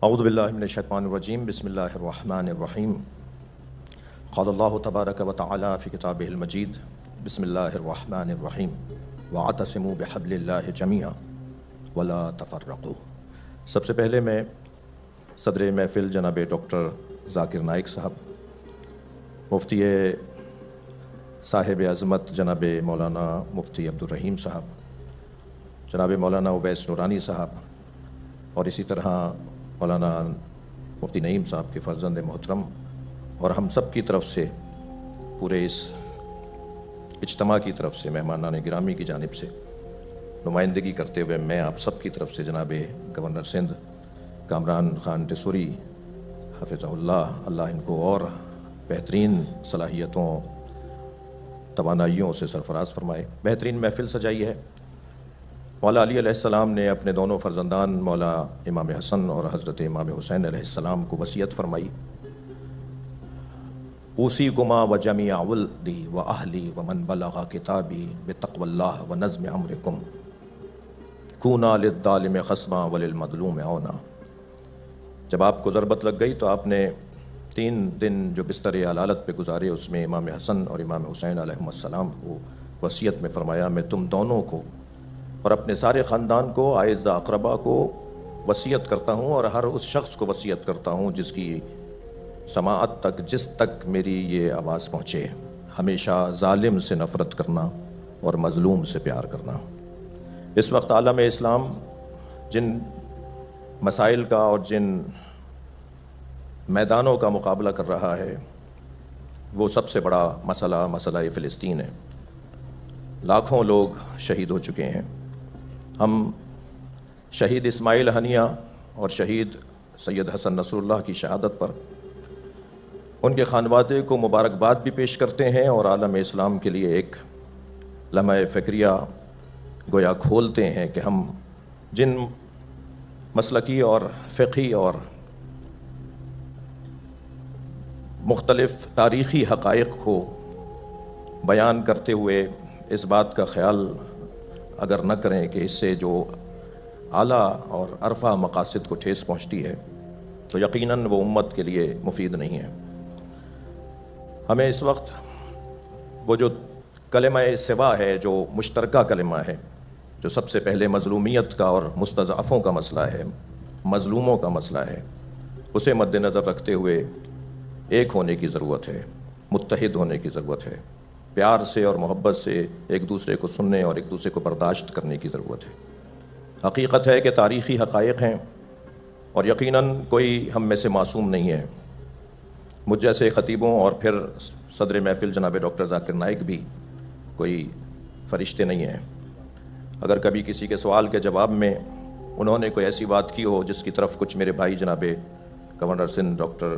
اعوذ باللہ من الشیطان الرجیم بسم اللہ الرحمن الرحیم قال اللہ تبارک و تعالی فی کتابہ المجید بسم اللہ الرحمن الرحیم واعتصموا بحبل اللہ جمیعا ولا تفرقوا۔ سب سے پہلے میں صدر محفل جناب ڈاکٹر ذاکر نائک صاحب، مفتی صاحب عظمت جناب مولانا مفتی عبدالرحیم صاحب، جناب مولانا اویس نورانی صاحب، اور اسی طرح مولانا مفتی نعیم صاحب کے فرزند محترم، اور ہم سب کی طرف سے، پورے اس اجتماع کی طرف سے، مہمانان گرامی کی جانب سے نمائندگی کرتے ہوئے میں آپ سب کی طرف سے جناب گورنر سندھ کامران خان ٹیسوری حفظہ اللہ ان کو اور بہترین صلاحیتوں توانائیوں سے سرفراز فرمائے، بہترین محفل سجائی ہے۔ مولا علی علیہ السلام نے اپنے دونوں فرزندان مولا امام حسن اور حضرت امام حسین علیہ السلام کو وصیت فرمائی، اوصیکما وجمیع ولدی واہلی ومن بلغ کتابی بتقوی اللہ ونظم امرکم کونا للظالم خصما وللمظلوم عونا۔ جب آپ کو ضربت لگ گئی تو آپ نے 3 دن جو بستر علالت پہ گزارے، اس میں امام حسن اور امام حسین علیہ السلام کو وصیت میں فرمایا، میں تم دونوں کو اور اپنے سارے خاندان کو، اعزاء اقربا کو وصیت کرتا ہوں، اور ہر اس شخص کو وصیت کرتا ہوں جس کی سماعت تک، جس تک میری یہ آواز پہنچے، ہمیشہ ظالم سے نفرت کرنا اور مظلوم سے پیار کرنا۔ اس وقت عالم اسلام جن مسائل کا اور جن میدانوں کا مقابلہ کر رہا ہے، وہ سب سے بڑا مسئلہ فلسطین ہے۔ لاکھوں لوگ شہید ہو چکے ہیں۔ ہم شہید اسماعیل ہنیہ اور شہید سید حسن نصر اللہ کی شہادت پر ان کے خانوادے کو مبارکباد بھی پیش کرتے ہیں، اور عالم اسلام کے لیے ایک لمحہ فکریہ گویا کھولتے ہیں کہ ہم جن مسلکی اور فقہی اور مختلف تاریخی حقائق کو بیان کرتے ہوئے اس بات کا خیال اگر نہ کریں کہ اس سے جو اعلیٰ اور عرفہ مقاصد کو ٹھیس پہنچتی ہے، تو یقیناً وہ امت کے لیے مفید نہیں ہے۔ ہمیں اس وقت وہ جو کلمہ سوا ہے، جو مشترکہ کلمہ ہے، جو سب سے پہلے مظلومیت کا اور مستضعفوں کا مسئلہ ہے، مظلوموں کا مسئلہ ہے، اسے مد نظر رکھتے ہوئے ایک ہونے کی ضرورت ہے، متحد ہونے کی ضرورت ہے، پیار سے اور محبت سے ایک دوسرے کو سننے اور ایک دوسرے کو برداشت کرنے کی ضرورت ہے۔ حقیقت ہے کہ تاریخی حقائق ہیں، اور یقیناً کوئی ہم میں سے معصوم نہیں ہے۔ مجھ جیسے خطیبوں اور پھر صدر محفل جناب ڈاکٹر ذاکر نائک بھی کوئی فرشتے نہیں ہیں۔ اگر کبھی کسی کے سوال کے جواب میں انہوں نے کوئی ایسی بات کی ہو جس کی طرف کچھ میرے بھائی جناب گورنر سندھ ڈاکٹر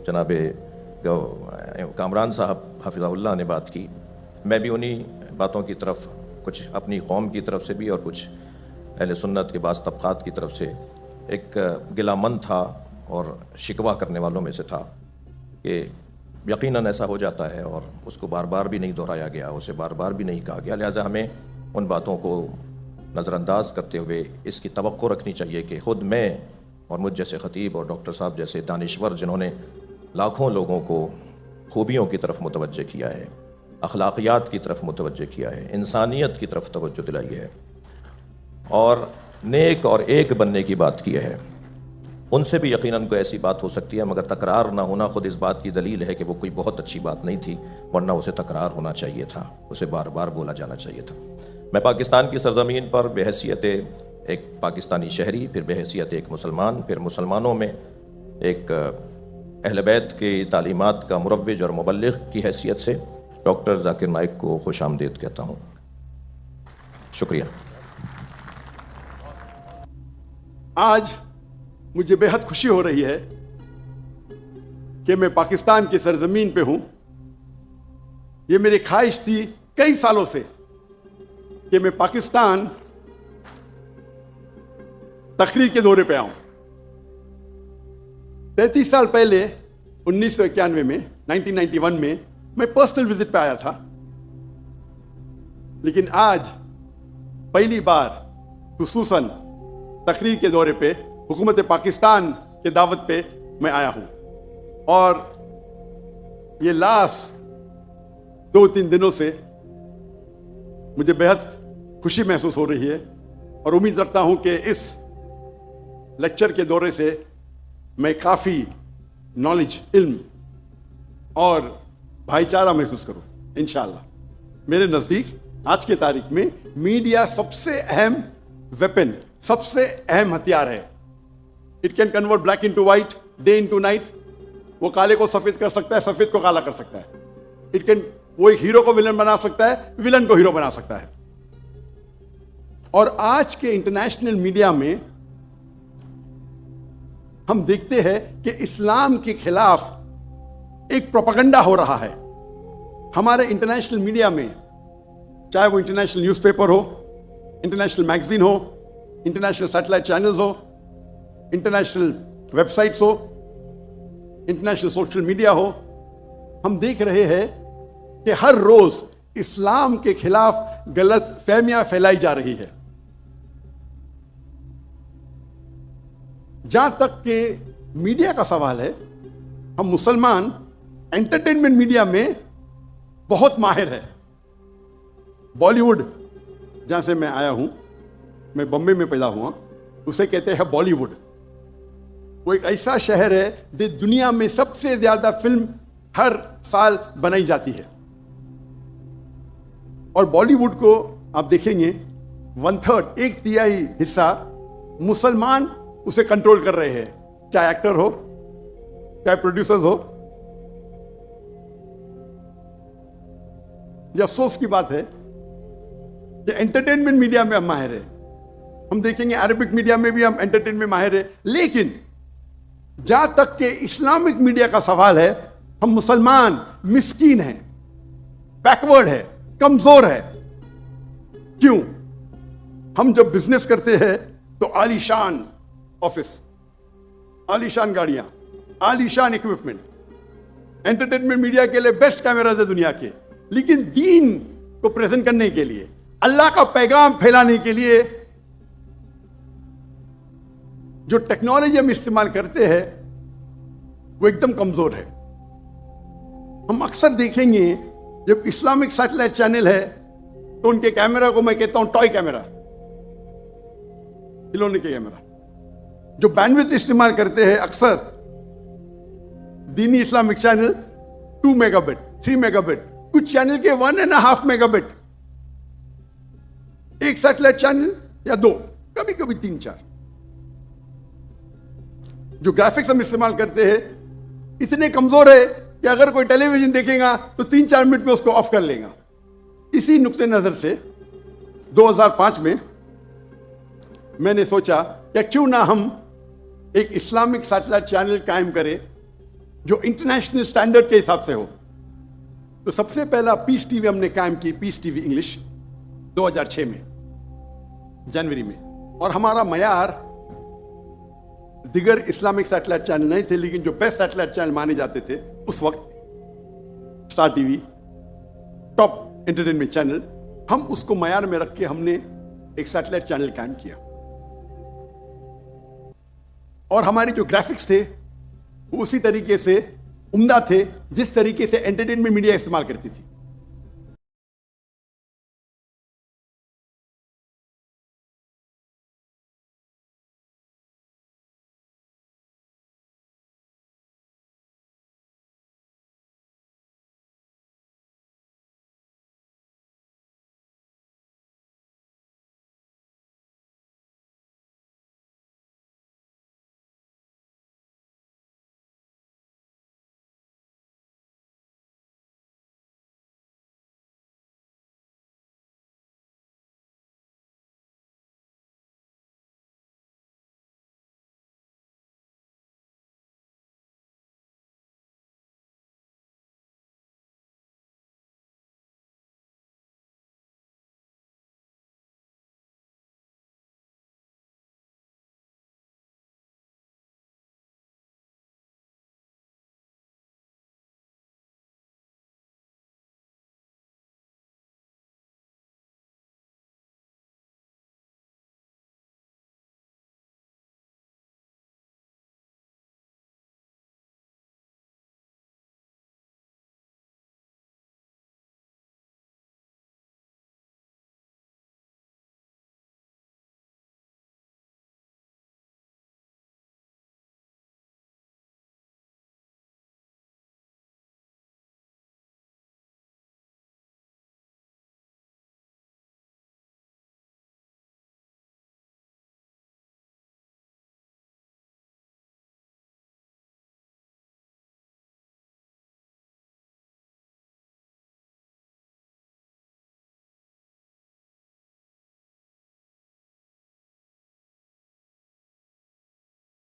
جناب کامران صاحب حفظہ اللہ نے بات کی، میں بھی انہی باتوں کی طرف، کچھ اپنی قوم کی طرف سے بھی اور کچھ اہل سنت کے بعض طبقات کی طرف سے ایک گلہ مند تھا اور شکوہ کرنے والوں میں سے تھا کہ یقیناً ایسا ہو جاتا ہے، اور اس کو بار بار بھی نہیں دہرایا گیا، اسے بار بار بھی نہیں کہا گیا، لہٰذا ہمیں ان باتوں کو نظر انداز کرتے ہوئے اس کی توقع رکھنی چاہیے کہ خود میں اور مجھ جیسے خطیب اور ڈاکٹر صاحب جیسے دانشور، جنہوں نے لاکھوں لوگوں کو خوبیوں کی طرف متوجہ کیا ہے، اخلاقیات کی طرف متوجہ کیا ہے، انسانیت کی طرف توجہ دلائی ہے، اور نیک اور ایک بننے کی بات کی ہے، ان سے بھی یقیناً کوئی ایسی بات ہو سکتی ہے، مگر تکرار نہ ہونا خود اس بات کی دلیل ہے کہ وہ کوئی بہت اچھی بات نہیں تھی، ورنہ اسے تکرار ہونا چاہیے تھا، اسے بار بار بولا جانا چاہیے تھا۔ میں پاکستان کی سرزمین پر بحیثیت ایک پاکستانی شہری، پھر بحیثیت ایک مسلمان، پھر مسلمانوں میں ایک اہل بیت کی تعلیمات کا مروج اور مبلغ کی حیثیت سے ڈاکٹر ذاکر نائک کو خوش آمدید کہتا ہوں۔ شکریہ۔ آج مجھے بے حد خوشی ہو رہی ہے کہ میں پاکستان کی سرزمین پہ ہوں۔ یہ میری خواہش تھی کئی سالوں سے کہ میں پاکستان تقریر کے دورے پہ آؤں۔ 33 سال پہلے 1991 میں 1991 میں پرسنل وزٹ پہ آیا تھا، لیکن آج پہلی بار خصوصاً تقریر کے دورے پہ حکومت پاکستان کہ دعوت پہ میں آیا ہوں. اور یہ لاسٹ 2-3 دنوں سے مجھے بہت خوشی محسوس ہو رہی ہے اور امید رکھتا ہوں کہ اس لیکچر کے دورے سے میں کافی نالج، علم اور بھائی چارہ محسوس کروں انشاءاللہ. میرے نزدیک آج کے تاریخ میں میڈیا سب سے اہم ویپن، سب سے اہم ہتھیار ہے. It can convert black into white, day into night. وہ کالے کو سفید کر سکتا ہے، سفید کو کالا کر سکتا ہے. اٹ کین، وہ ایک ہیرو کو ولن بنا سکتا ہے، ولن کو ہیرو بنا سکتا ہے. اور آج کے انٹرنیشنل میڈیا میں ہم دیکھتے ہیں کہ اسلام کے خلاف ایک پروپیگنڈا ہو رہا ہے. ہمارے انٹرنیشنل میڈیا میں، چاہے وہ انٹرنیشنل نیوز پیپر ہو، انٹرنیشنل میگزین ہو، انٹرنیشنل سیٹلائٹ چینلز ہو، انٹرنیشنل ویب سائٹس ہو، انٹرنیشنل سوشل میڈیا ہو، ہم دیکھ رہے ہیں کہ ہر روز اسلام کے خلاف غلط فہمیاں پھیلائی جا رہی ہے. جہاں تک کہ میڈیا کا سوال ہے، ہم مسلمان انٹرٹینمنٹ میڈیا میں بہت ماہر ہے. بالی ووڈ، جہاں سے میں آیا ہوں، میں بمبے میں پیدا ہوا، اسے کہتے ہیں بالی ووڈ. وہ ایک ایسا شہر ہے جو دنیا میں سب سے زیادہ فلم ہر سال بنائی جاتی ہے. اور بالی ووڈ کو آپ دیکھیں گے 1/3، 1/3 حصہ مسلمان اسے کنٹرول کر رہے ہیں، چاہے ایکٹر ہو، چاہے پروڈیوسرز ہو. یہ افسوس کی بات ہے کہ انٹرٹینمنٹ میڈیا میں ہم ماہر ہیں. ہم دیکھیں گے عربک میڈیا میں بھی ہم انٹرٹینمنٹ میں ماہر ہیں، لیکن جہاں تک کہ اسلامک میڈیا کا سوال ہے، ہم مسلمان مسکین ہیں، بیکورڈ ہے، کمزور ہے. کیوں؟ ہم جب بزنس کرتے ہیں تو عالی شان آفس، عالی شان گاڑیاں، عالی شان اکوپمنٹ. انٹرٹینمنٹ میڈیا کے لیے بیسٹ کیمراز ہے دنیا کے، لیکن دین کو پریزنٹ کرنے کے لیے، اللہ کا پیغام پھیلانے کے لیے جو ٹیکنالوجی ہم استعمال کرتے ہیں وہ ایک دم کمزور ہے. ہم اکثر دیکھیں گے جب اسلامک سیٹلائٹ چینل ہے تو ان کے کیمرہ کو میں کہتا ہوں ٹوائے کیمرہ، کھلونے کے کیمرہ. جو بینڈویڈتھ استعمال کرتے ہیں اکثر دینی Islamic channel 2 mega but, 3 mega but, کچھ چینل کے 1.5 میگا بٹ. ایک سیٹلائٹ چینل یا 2، کبھی کبھی 3-4. جو گرافکس ہم استعمال کرتے ہیں اتنے کمزور ہے کہ اگر کوئی ٹیلی ویژن دیکھے گا تو 3-4 منٹ میں اس کو آف کر لے گا. اسی نقطۂ نظر سے 2005 میں میں نے سوچا کہ کیوں نہ ہم ایک اسلامک سیٹلائٹ چینل قائم کریں جو انٹرنیشنل سٹینڈرڈ کے حساب سے ہو. تو سب سے پہلا پیس ٹی وی ہم نے قائم کی، پیس ٹی وی انگلش، 2006 میں جنوری میں. اور ہمارا معیار دیگر اسلامک سیٹلائٹ چینل نہیں تھے، لیکن جو بیسٹ سیٹلائٹ چینل مانے جاتے تھے اس وقت، star T V, top entertainment channel, ہم اس کو معیار میں رکھ کے ہم نے ایک سیٹلائٹ چینل قائم کیا. اور ہمارے جو گرافکس تھے وہ اسی طریقے سے عمدہ تھے جس طریقے سے انٹرٹینمنٹ میڈیا استعمال کرتی تھی.